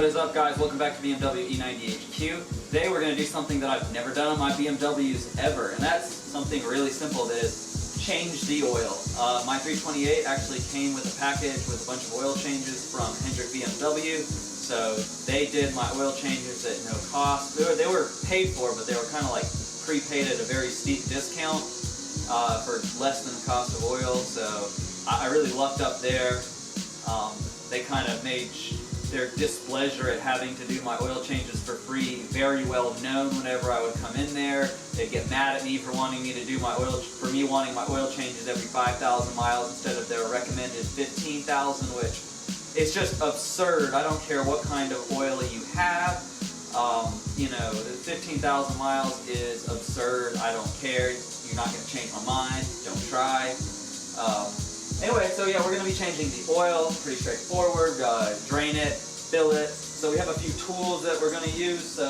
What is up, guys? Welcome back to BMW E90HQ. Today we're going to do something that I've never done on my BMWs ever, and that's something really simple, that is change the oil. My 328 actually came with a package with a bunch of oil changes from Hendrick BMW, so they did my oil changes at no cost. They were paid for, but they were kind of like prepaid at a very steep discount for less than the cost of oil, so I really lucked up there. They kind of made their displeasure at having to do my oil changes for free very well known whenever I would come in there. They'd get mad at me for wanting me to do my oil, for me wanting my oil changes every 5,000 miles instead of their recommended 15,000, which is just absurd. I don't care what kind of oil you have. You know, 15,000 miles is absurd. I don't care. You're not going to change my mind. Don't try. Anyway, so yeah, we're going to be changing the oil. Pretty straightforward. Drain it, fill it. So we have a few tools that we're going to use. So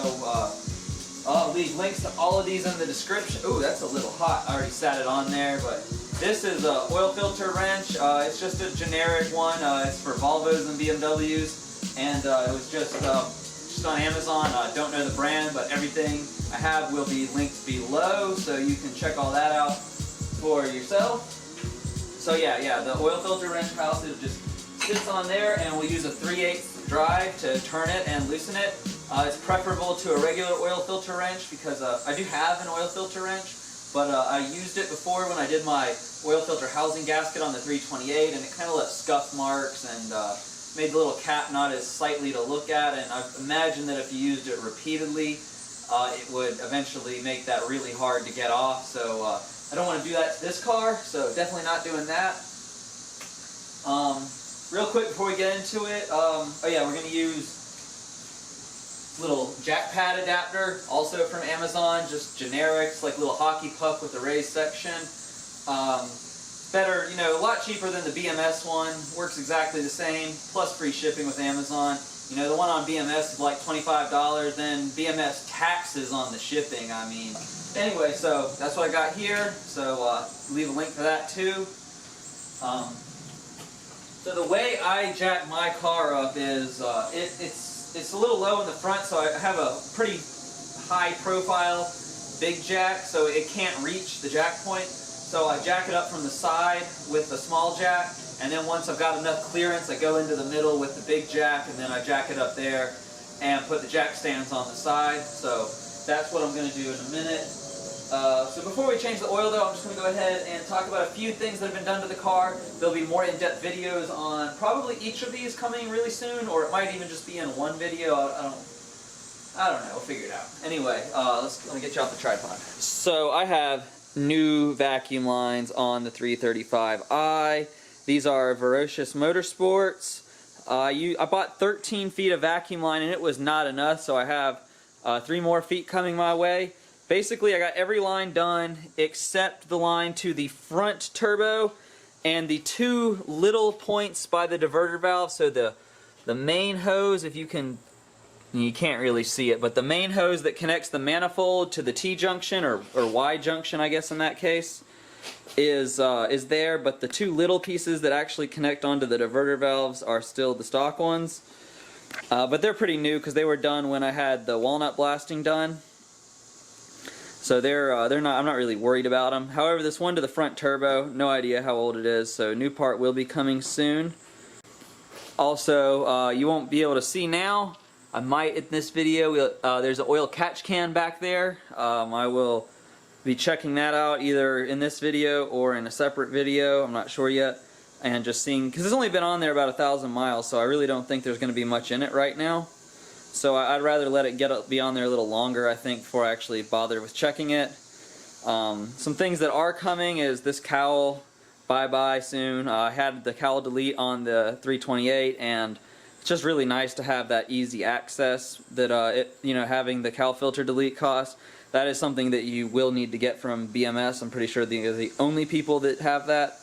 I'll leave links to all of these in the description. Ooh, that's a little hot. I already sat it on there, but this is an oil filter wrench. It's just a generic one. It's for Volvos and BMWs, and it was just on Amazon. I don't know the brand, but everything I have will be linked below, so you can check all that out for yourself. So yeah, the oil filter wrench house, it just sits on there, and we'll use a 3/8 drive to turn it and loosen it. It's preferable to a regular oil filter wrench because I do have an oil filter wrench, but I used it before when I did my oil filter housing gasket on the 328, and it kind of left scuff marks and made the little cap not as sightly to look at, and I imagine that if you used it repeatedly, it would eventually make that really hard to get off. So I don't want to do that to this car, so definitely not doing that. Real quick before we get into it, oh yeah, we're going to use little jackpad adapter, also from Amazon, just generic. It's like a little hockey puck with a raised section. Better, you know, a lot cheaper than the BMS one. Works exactly the same, plus free shipping with Amazon. You know, the one on BMS is like $25, then BMS taxes on the shipping. I mean, anyway, so that's what I got here. So leave a link for that too. So the way I jack my car up is it's a little low in the front, so I have a pretty high profile big jack, so it can't reach the jack point. So I jack it up from the side with the small jack, and then once I've got enough clearance, I go into the middle with the big jack, and then I jack it up there and put the jack stands on the side. So that's what I'm going to do in a minute. So before we change the oil though, I'm just going to go ahead and talk about a few things that have been done to the car. There'll be more in-depth videos on probably each of these coming really soon, or it might even just be in one video. I don't know, we'll figure it out. Anyway, let me get you off the tripod. So I have new vacuum lines on the 335i. These are Ferocious Motorsports. I bought 13 feet of vacuum line and it was not enough, so I have 3 more feet coming my way. Basically, I got every line done except the line to the front turbo and the 2 little points by the diverter valve. So the main hose, if you can't really see it, but the main hose that connects the manifold to the T-junction, or Y-junction, I guess in that case, is there, but the 2 little pieces that actually connect onto the diverter valves are still the stock ones. But they're pretty new because they were done when I had the walnut blasting done. So they're not. I'm not really worried about them. However, this one to the front turbo, no idea how old it is, so new part will be coming soon. Also, you won't be able to see now. I might in this video. There's an oil catch can back there. I will be checking that out either in this video or in a separate video. I'm not sure yet. And just seeing, because it's only been on there about 1,000 miles, so I really don't think there's going to be much in it right now. So I'd rather let it be on there a little longer, I think, before I actually bother with checking it. Some things that are coming is this cowl, bye-bye soon. I had the cowl delete on the 328, and it's just really nice to have that easy access that having the cowl filter delete costs. That is something that you will need to get from BMS. I'm pretty sure they're the only people that have that.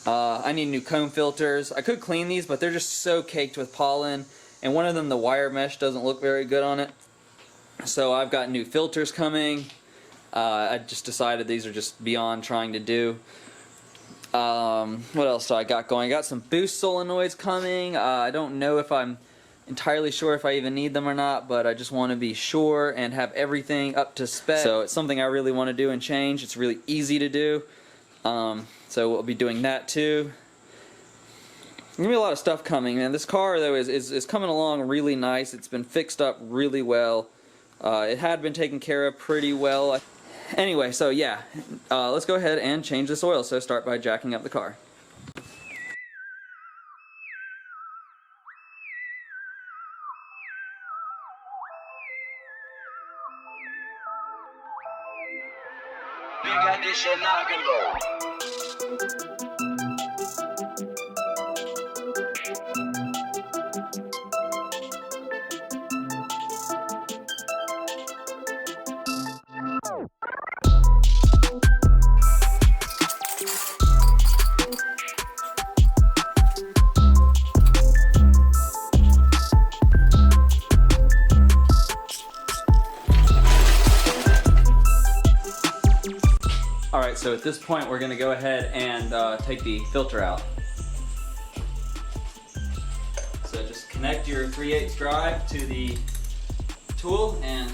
I need new comb filters. I could clean these, but they're just so caked with pollen. And one of them, the wire mesh doesn't look very good on it. So I've got new filters coming. I just decided these are just beyond trying to do. What else do I got going? I got some boost solenoids coming. I don't know if I'm entirely sure if I even need them or not, but I just want to be sure and have everything up to spec. So it's something I really want to do and change. It's really easy to do. So we'll be doing that too. There's gonna be a lot of stuff coming, man. This car though is coming along really nice. It's been fixed up really well. It had been taken care of pretty well. Anyway, so yeah, let's go ahead and change this oil. So start by jacking up the car. You got this shit lock and roll. Alright, so at this point we're going to go ahead and take the filter out. So just connect your 3/8 drive to the tool and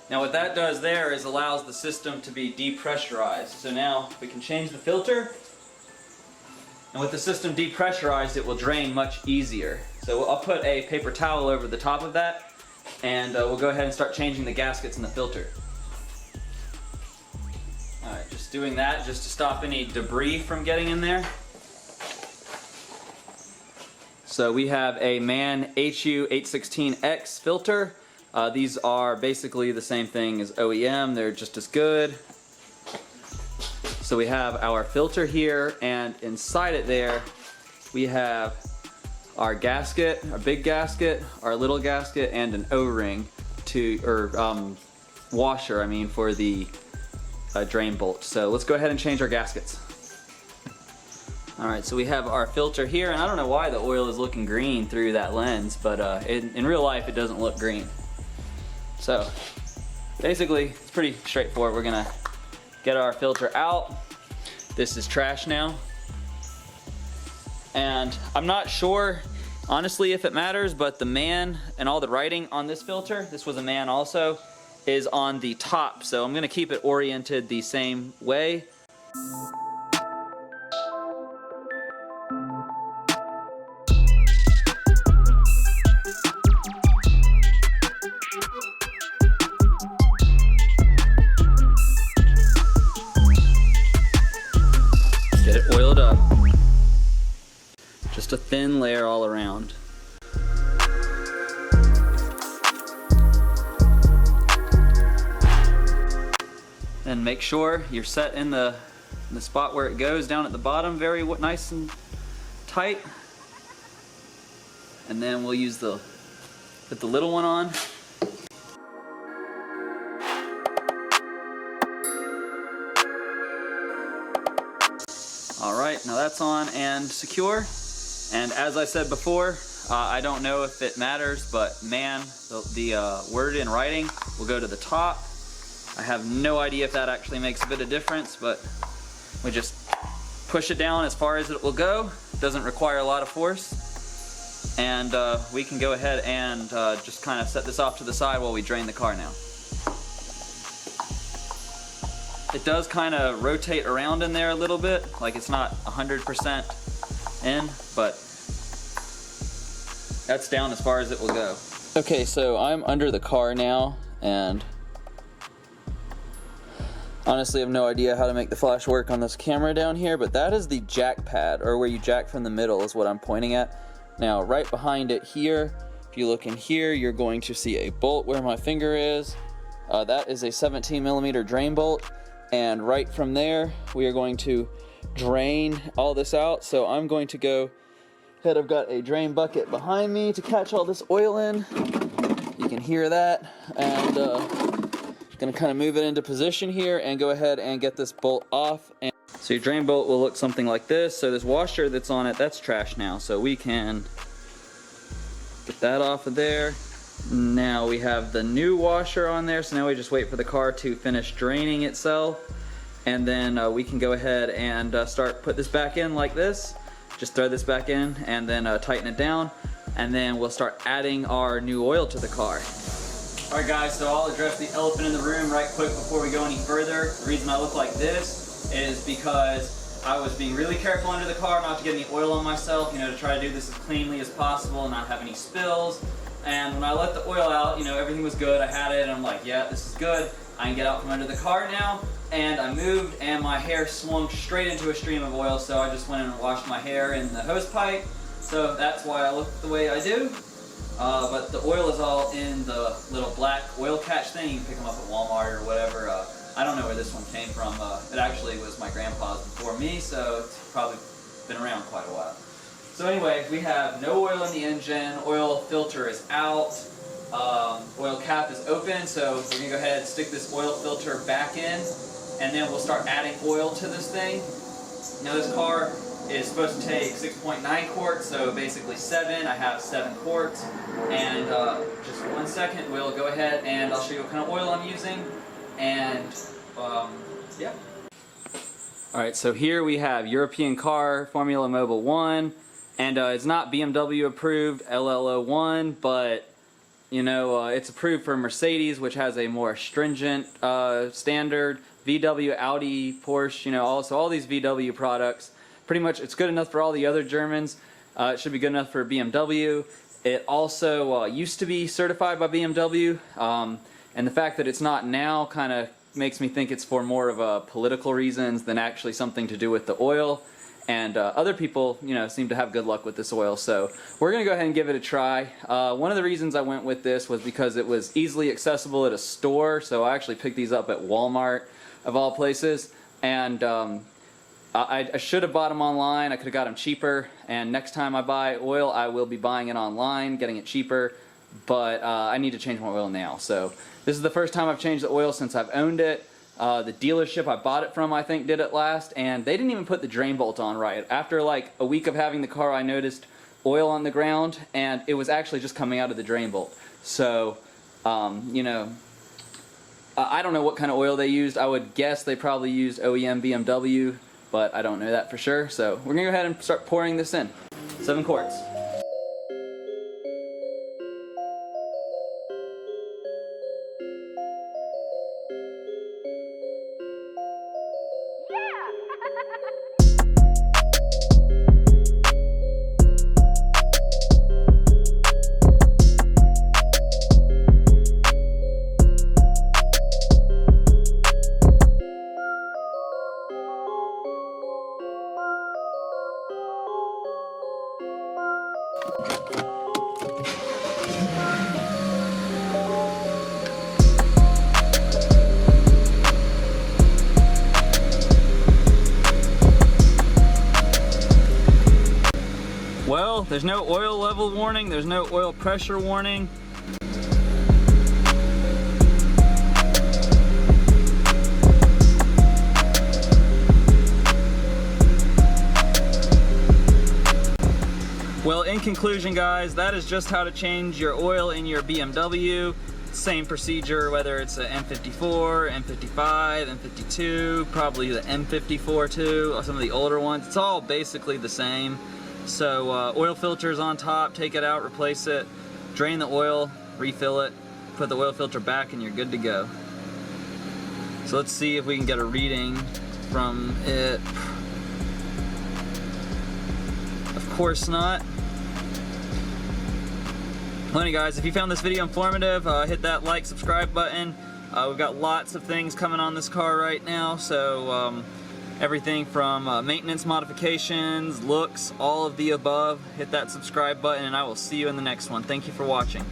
now what that does there is allows the system to be depressurized. So now we can change the filter, and with the system depressurized it will drain much easier. So I'll put a paper towel over the top of that, and we'll go ahead and start changing the gaskets in the filter. Alright, just doing that just to stop any debris from getting in there. So we have a Mann HU816X filter. These are basically the same thing as OEM, they're just as good. So we have our filter here, and inside it there we have our gasket, our big gasket, our little gasket, and an O-ring washer, I mean, for the drain bolt. So let's go ahead and change our gaskets. Alright, so we have our filter here, and I don't know why the oil is looking green through that lens, but in real life it doesn't look green. So basically it's pretty straightforward. We're gonna get our filter out. This is trash now, and I'm not sure honestly if it matters, but the Mann and all the writing on this filter, this was a Mann also, is on the top, so I'm gonna keep it oriented the same way. Get it oiled up. Just a thin layer all around. And make sure you're set in the spot where it goes down at the bottom, very nice and tight. And then we'll use put the little one on. Alright, now that's on and secure. And as I said before, I don't know if it matters, but Mann, the word in writing will go to the top. I have no idea if that actually makes a bit of difference, but we just push it down as far as it will go. It doesn't require a lot of force. And we can go ahead and just kind of set this off to the side while we drain the car now. It does kind of rotate around in there a little bit, like it's not 100% in, but that's down as far as it will go. Okay, so I'm under the car now, and honestly I have no idea how to make the flash work on this camera down here, but that is the jack pad, or where you jack from the middle is what I'm pointing at. Now right behind it here, if you look in here, you're going to see a bolt where my finger is. That is a 17mm drain bolt. And right from there, we are going to drain all this out. So I'm going to go ahead, I've got a drain bucket behind me to catch all this oil in. You can hear that. And gonna kind of move it into position here and go ahead and get this bolt off. And so your drain bolt will look something like this. So this washer that's on it, that's trash now. So we can Get that off of there. Now we have the new washer on there, so now we just wait for the car to finish draining itself, and then we can go ahead and put this back in like this. Just throw this back in and then tighten it down, and then we'll start adding our new oil to the car. Alright guys, so I'll address the elephant in the room right quick before we go any further. The reason I look like this is because I was being really careful under the car not to get any oil on myself, you know, to try to do this as cleanly as possible and not have any spills. And when I let the oil out, you know, everything was good. I had it and I'm like, yeah, this is good. I can get out from under the car now. And I moved and my hair swung straight into a stream of oil, so I just went in and washed my hair in the hose pipe. So that's why I look the way I do. But the oil is all in the little black oil catch thing. You can pick them up at Walmart or whatever. I don't know where this one came from. It actually was my grandpa's before me, so it's probably been around quite a while. So anyway, we have no oil in the engine, oil filter is out, oil cap is open, so we're going to go ahead and stick this oil filter back in, and then we'll start adding oil to this thing. Now this car is supposed to take 6.9 quarts, so basically 7. I have 7 quarts, and just 1 second, we'll go ahead and I'll show you what kind of oil I'm using, and yeah. Alright, so here we have European car Formula Mobile 1. And it's not BMW approved LL-01, but you know it's approved for Mercedes, which has a more stringent standard. VW, Audi, Porsche, you know, also all these VW products. Pretty much, it's good enough for all the other Germans. It should be good enough for BMW. It also used to be certified by BMW, and the fact that it's not now kind of makes me think it's for more of political reasons than actually something to do with the oil. And other people, you know, seem to have good luck with this oil, so we're going to go ahead and give it a try. One of the reasons I went with this was because it was easily accessible at a store, so I actually picked these up at Walmart, of all places. And I should have bought them online. I could have got them cheaper, and next time I buy oil, I will be buying it online, getting it cheaper, but I need to change my oil now. So this is the first time I've changed the oil since I've owned it. The dealership I bought it from, I think, did it last, and they didn't even put the drain bolt on right. After like a week of having the car, I noticed oil on the ground, and it was actually just coming out of the drain bolt. So, you know, I don't know what kind of oil they used. I would guess they probably used OEM BMW, but I don't know that for sure. So we're going to go ahead and start pouring this in. 7 quarts. Well, there's no oil level warning, there's no oil pressure warning. Well, in conclusion guys, that is just how to change your oil in your BMW. Same procedure whether it's an M54, M55, M52, probably the M54 too, or some of the older ones. It's all basically the same. So oil filters on top, take it out, replace it, drain the oil, refill it, put the oil filter back, and you're good to go. So let's see if we can get a reading from it. Of course not. Well, anyway guys, if you found this video informative, hit that like, subscribe button. We've got lots of things coming on this car right now, so everything from maintenance modifications, looks, all of the above. Hit that subscribe button and I will see you in the next one. Thank you for watching.